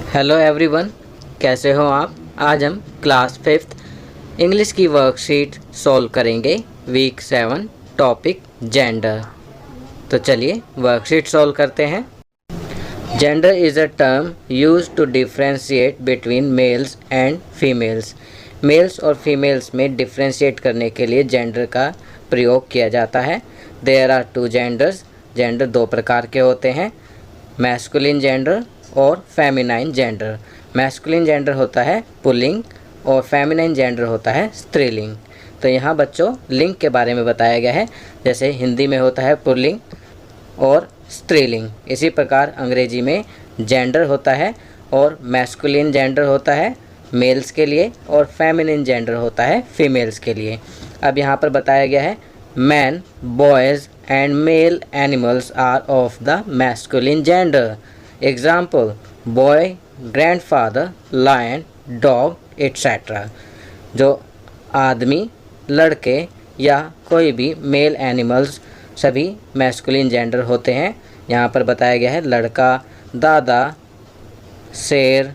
Hello everyone, कैसे हो आप। आज हम क्लास 5th इंग्लिश की वर्कशीट सॉल्व करेंगे। Week 7 topic gender. तो चलिए वर्कशीट सॉल्व करते हैं। Gender is a term used to differentiate between males and females. Males और फीमेल्स में डिफ्रेंशिएट करने के लिए जेंडर का प्रयोग किया जाता है। There are two genders. Gender दो प्रकार के होते हैं, मैस्कुलिन जेंडर और फेमिनाइन जेंडर। मैस्कुलिन जेंडर होता है पुल्लिंग और फेमिनाइन जेंडर होता है स्त्रीलिंग। तो यहाँ बच्चों लिंग के बारे में बताया गया है, जैसे हिंदी में होता है पुल्लिंग और स्त्रीलिंग, इसी प्रकार अंग्रेजी में जेंडर होता है और मैस्कुलिन जेंडर होता है मेल्स के लिए और फेमिनिन जेंडर होता है फीमेल्स के लिए। अब यहाँ पर बताया गया है man, boys and male animals are of the masculine gender. Example boy, grandfather, lion, dog etcetera. जो आदमी, लड़के या कोई भी मेल एनिमल्स सभी मैस्कुलिन जेंडर होते हैं। यहाँ पर बताया गया है लड़का, दादा, शेर,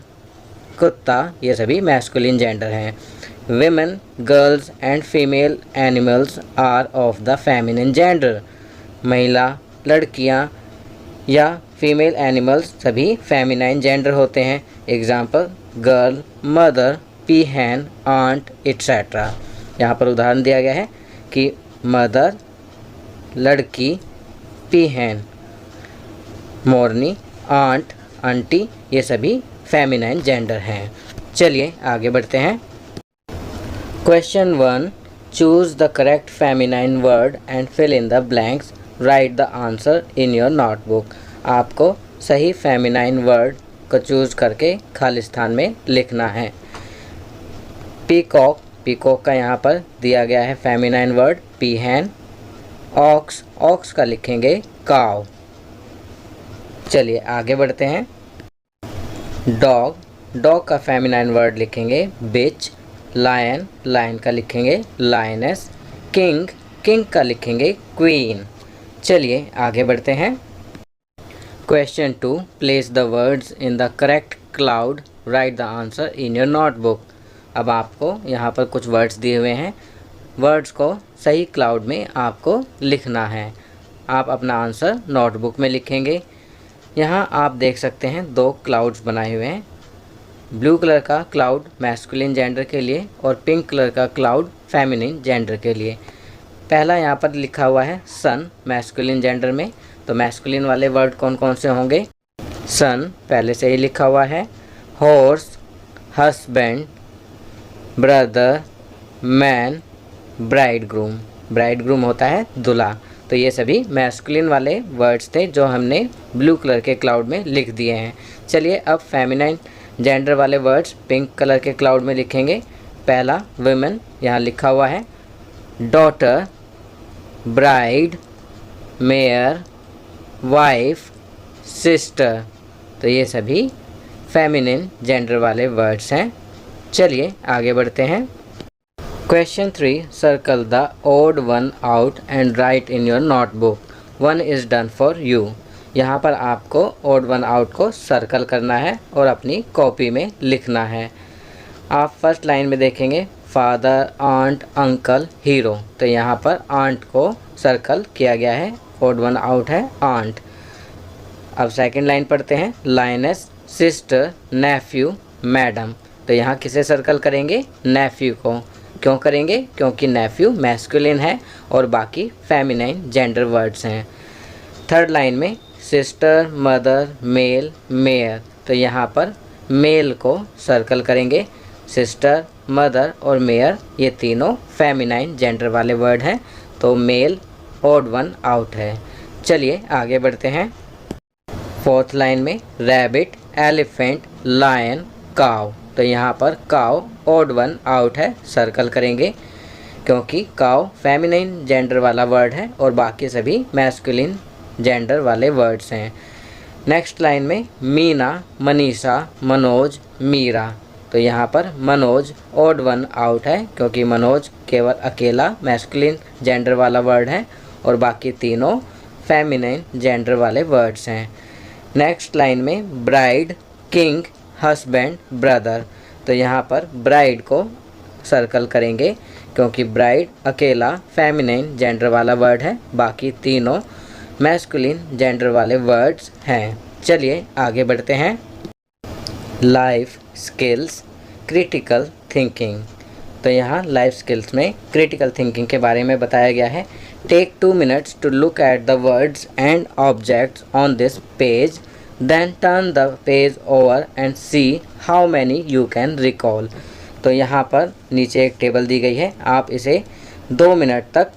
कुत्ता, ये सभी मैस्कुलिन जेंडर हैं। Women, girls and female animals are of the feminine gender. महिला, लड़कियाँ या फीमेल एनिमल्स सभी फेमिनाइन जेंडर होते हैं। Example girl, mother, peahen, aunt etcetera. यहाँ पर उदाहरण दिया गया है कि मदर, लड़की, पीहैन, मोरनी, आंट, आंटी, ये सभी फेमिनाइन जेंडर हैं। चलिए आगे बढ़ते हैं। Question 1, choose the correct feminine word and fill in the blanks. Write the answer in your notebook. आपको सही फेमिनाइन वर्ड को चूज़ करके खाली स्थान में लिखना है। पीकॉक, पीकॉक का यहाँ पर दिया गया है फेमिनाइन वर्ड पीहैन। ऑक्स, ऑक्स का लिखेंगे काव। चलिए आगे बढ़ते हैं। डॉग, डॉग का फेमिनाइन वर्ड लिखेंगे बिच। लायन, लायन का लिखेंगे लायनेस। किंग, किंग का लिखेंगे क्वीन। चलिए आगे बढ़ते हैं। Question 2, place the words in the correct cloud. Right the answer in your notebook. अब आपको यहाँ पर कुछ वर्ड्स दिए हुए हैं, वर्ड्स को सही क्लाउड में आपको लिखना है। आप अपना आंसर नोटबुक में लिखेंगे। यहाँ आप देख सकते हैं दो क्लाउड्स बनाए हुए हैं। ब्लू कलर का क्लाउड मैस्कुलिन जेंडर के लिए और पिंक कलर का क्लाउड फेमिनिन जेंडर के लिए। पहला यहाँ पर लिखा हुआ है सन मैस्कुलिन जेंडर में, तो मैस्कुलिन वाले वर्ड कौन कौन से होंगे। सन पहले से ही लिखा हुआ है। Horse, husband, brother, man, bridegroom. Bridegroom होता है दूल्हा। तो ये सभी मैस्कुलिन वाले वर्ड्स थे जो हमने ब्लू कलर के क्लाउड में लिख दिए हैं। चलिए अब फेमिनाइन जेंडर वाले वर्ड्स पिंक कलर के क्लाउड में लिखेंगे। पहला वुमेन, यहाँ लिखा हुआ है daughter, bride, mayor, wife, sister. तो ये सभी फेमिनिन जेंडर वाले वर्ड्स हैं। चलिए आगे बढ़ते हैं। Question 3, circle the odd one out and write in your notebook. 1 is done for you. यहाँ पर आपको ओड वन आउट को सर्कल करना है और अपनी कॉपी में लिखना है। आप फर्स्ट लाइन में देखेंगे फादर, आंट, अंकल, हीरो। तो यहाँ पर आंट को सर्कल किया गया है, ओड वन आउट है आंट। अब सेकंड लाइन पढ़ते हैं लायनेस, सिस्टर, नेफ्यू, मैडम। तो यहाँ किसे सर्कल करेंगे, नेफ्यू को। क्यों करेंगे, क्योंकि नेफ्यू मैस्कुलिन है और बाकी फेमिनाइन जेंडर वर्ड्स हैं। थर्ड लाइन में सिस्टर, मदर, मेल, मेयर। तो यहाँ पर मेल को सर्कल करेंगे। सिस्टर, मदर और मेयर ये तीनों फेमिनाइन जेंडर वाले वर्ड हैं, तो मेल ओड वन आउट है। चलिए आगे बढ़ते हैं। फोर्थ लाइन में रैबिट, एलिफेंट, लायन, काव। तो यहाँ पर काव ओड वन आउट है, सर्कल करेंगे क्योंकि काव फेमिनाइन जेंडर वाला वर्ड है और बाकी सभी मैस्कुलिन जेंडर वाले वर्ड्स हैं। नेक्स्ट लाइन में मीना, मनीषा, मनोज, मीरा। तो यहाँ पर मनोज ओड वन आउट है क्योंकि मनोज केवल अकेला मैस्कुलिन जेंडर वाला वर्ड है और बाकी तीनों फेमिनिन जेंडर वाले वर्ड्स हैं। नेक्स्ट लाइन में ब्राइड, किंग, हस्बैंड, ब्रदर। तो यहाँ पर ब्राइड को सर्कल करेंगे क्योंकि ब्राइड अकेला फेमिनिन जेंडर वाला वर्ड है, बाकी तीनों मैस्कुलिन जेंडर वाले वर्ड्स हैं। चलिए आगे बढ़ते हैं। Life skills, critical thinking. तो यहाँ लाइफ स्किल्स में क्रिटिकल थिंकिंग के बारे में बताया गया है। Take 2 minutes to look at the words and objects on this page, then turn the page over and see how many you can recall. तो यहाँ पर नीचे एक टेबल दी गई है, आप इसे 2 मिनट तक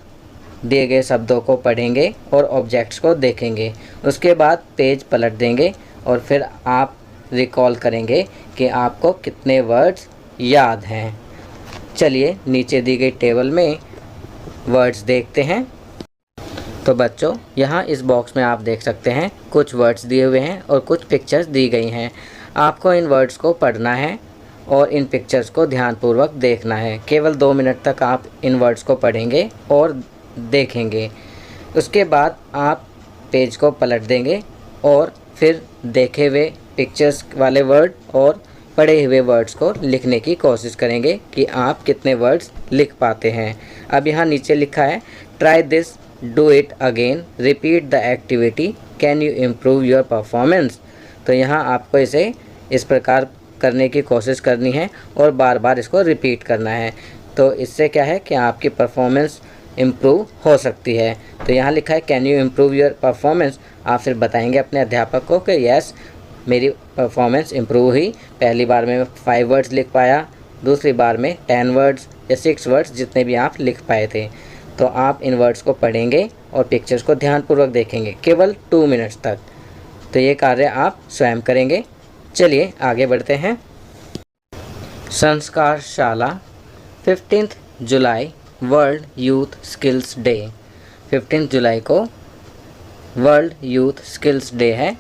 दिए गए शब्दों को पढ़ेंगे और ऑब्जेक्ट्स को देखेंगे। उसके बाद पेज पलट देंगे और फिर आप रिकॉल करेंगे कि आपको कितने वर्ड्स याद हैं। चलिए नीचे दी गई टेबल में वर्ड्स देखते हैं। तो बच्चों यहाँ इस बॉक्स में आप देख सकते हैं कुछ वर्ड्स दिए हुए हैं और कुछ पिक्चर्स दी गई हैं। आपको इन वर्ड्स को पढ़ना है और इन पिक्चर्स को ध्यानपूर्वक देखना है। केवल 2 मिनट तक आप इन वर्ड्स को पढ़ेंगे और देखेंगे। उसके बाद आप पेज को पलट देंगे और फिर देखे हुए पिक्चर्स वाले वर्ड और पढ़े हुए वर्ड्स को लिखने की कोशिश करेंगे कि आप कितने वर्ड्स लिख पाते हैं। अब यहाँ नीचे लिखा है try this, do it again, repeat the activity, can you improve your performance. तो यहाँ आपको इसे इस प्रकार करने की कोशिश करनी है और बार बार इसको रिपीट करना है। तो इससे क्या है कि आपकी परफॉर्मेंस इम्प्रूव हो सकती है। तो यहाँ लिखा है can you improve your performance. आप फिर बताएंगे अपने अध्यापक को कि यस मेरी परफॉर्मेंस इम्प्रूव हुई। पहली बार में 5 वर्ड्स लिख पाया, दूसरी बार में 10 वर्ड्स या 6 वर्ड्स जितने भी आप लिख पाए थे। तो आप इन वर्ड्स को पढ़ेंगे और पिक्चर्स को ध्यानपूर्वक देखेंगे केवल 2 मिनट्स तक। तो ये कार्य आप स्वयं करेंगे। चलिए आगे बढ़ते हैं। संस्कार शाला, 15 जुलाई वर्ल्ड यूथ स्किल्स डे। 15 जुलाई को वर्ल्ड यूथ स्किल्स डे है।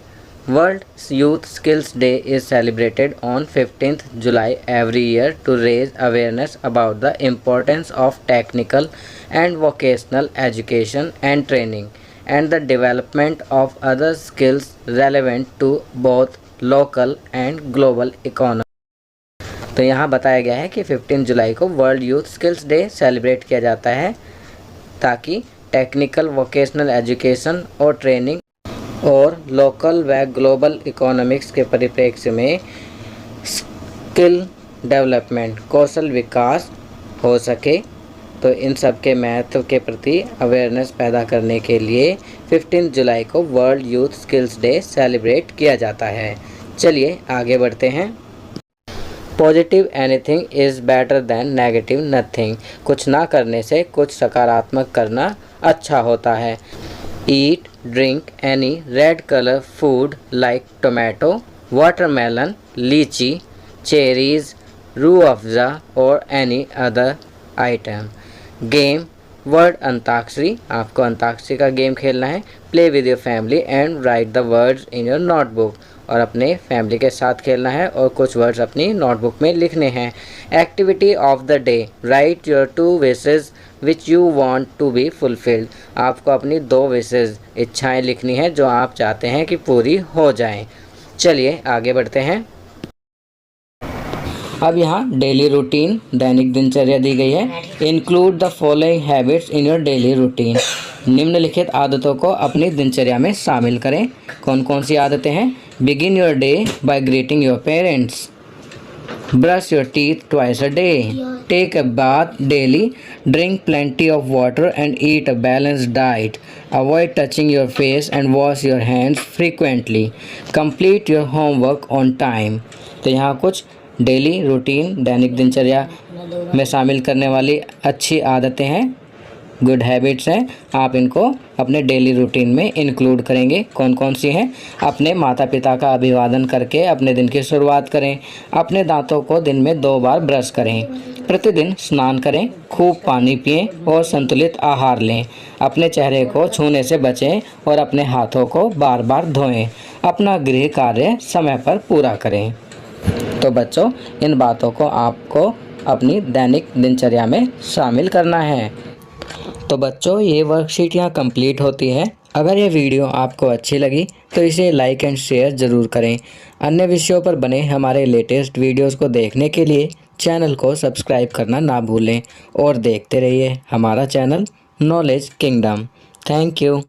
World youth skills day is celebrated on 15th July every year to raise awareness about the importance of technical and vocational education and training and the development of other skills relevant to both local and global economy। तो यहाँ बताया गया है कि 15 जुलाई को world youth skills day celebrate किया जाता है ताकि टेक्निकल वोकेशनल एजुकेशन और ट्रेनिंग और लोकल व ग्लोबल इकोनॉमिक्स के परिप्रेक्ष्य में स्किल डेवलपमेंट, कौशल विकास हो सके। तो इन सब के महत्व के प्रति अवेयरनेस पैदा करने के लिए 15 जुलाई को world youth skills day celebrate किया जाता है। चलिए आगे बढ़ते हैं। Positive anything is better than negative nothing. कुछ ना करने से कुछ सकारात्मक करना अच्छा होता है। Eat, drink any red color food like tomato, watermelon, lychee, cherries, Rooh Afza or any other item। Game, word antakshari. आपको अंताक्षरी का गेम खेलना है। Play with your family and write the words in your notebook। और अपने फैमिली के साथ खेलना है और कुछ वर्ड्स अपनी नोटबुक में लिखने हैं। Activity of the day, write your 2 wishes which you want to be fulfilled. आपको अपनी 2 विशेज़, इच्छाएं लिखनी है जो आप चाहते हैं कि पूरी हो जाएं। चलिए आगे बढ़ते हैं। अब यहाँ डेली रूटीन, दैनिक दिनचर्या दी गई है। Include the following habits in your daily routine. निम्नलिखित आदतों को अपनी दिनचर्या में शामिल करें। कौन कौन सी आदतें हैं? Begin your day by greeting your parents, brush your teeth twice a day, take a bath daily, drink plenty of water and eat a balanced diet, avoid touching your face and wash your hands frequently, complete your homework on time. तो यहाँ कुछ daily routine, दैनिक दिनचर्या में शामिल करने वाली अच्छी आदतें हैं, गुड हैबिट्स हैं। आप इनको अपने डेली रूटीन में इंक्लूड करेंगे। कौन कौन सी हैं? अपने माता पिता का अभिवादन करके अपने दिन की शुरुआत करें। अपने दांतों को दिन में 2 बार ब्रश करें। प्रतिदिन स्नान करें, खूब पानी पिएं और संतुलित आहार लें। अपने चेहरे को छूने से बचें और अपने हाथों को बार बार धोएं। अपना गृह कार्य समय पर पूरा करें। तो बच्चों, इन बातों को आपको अपनी दैनिक दिनचर्या में शामिल करना है। तो बच्चों, ये वर्कशीट यहाँ कंप्लीट होती है। अगर ये वीडियो आपको अच्छी लगी तो इसे लाइक एंड शेयर ज़रूर करें। अन्य विषयों पर बने हमारे लेटेस्ट वीडियोस को देखने के लिए चैनल को सब्सक्राइब करना ना भूलें और देखते रहिए हमारा channel knowledge kingdom. Thank you.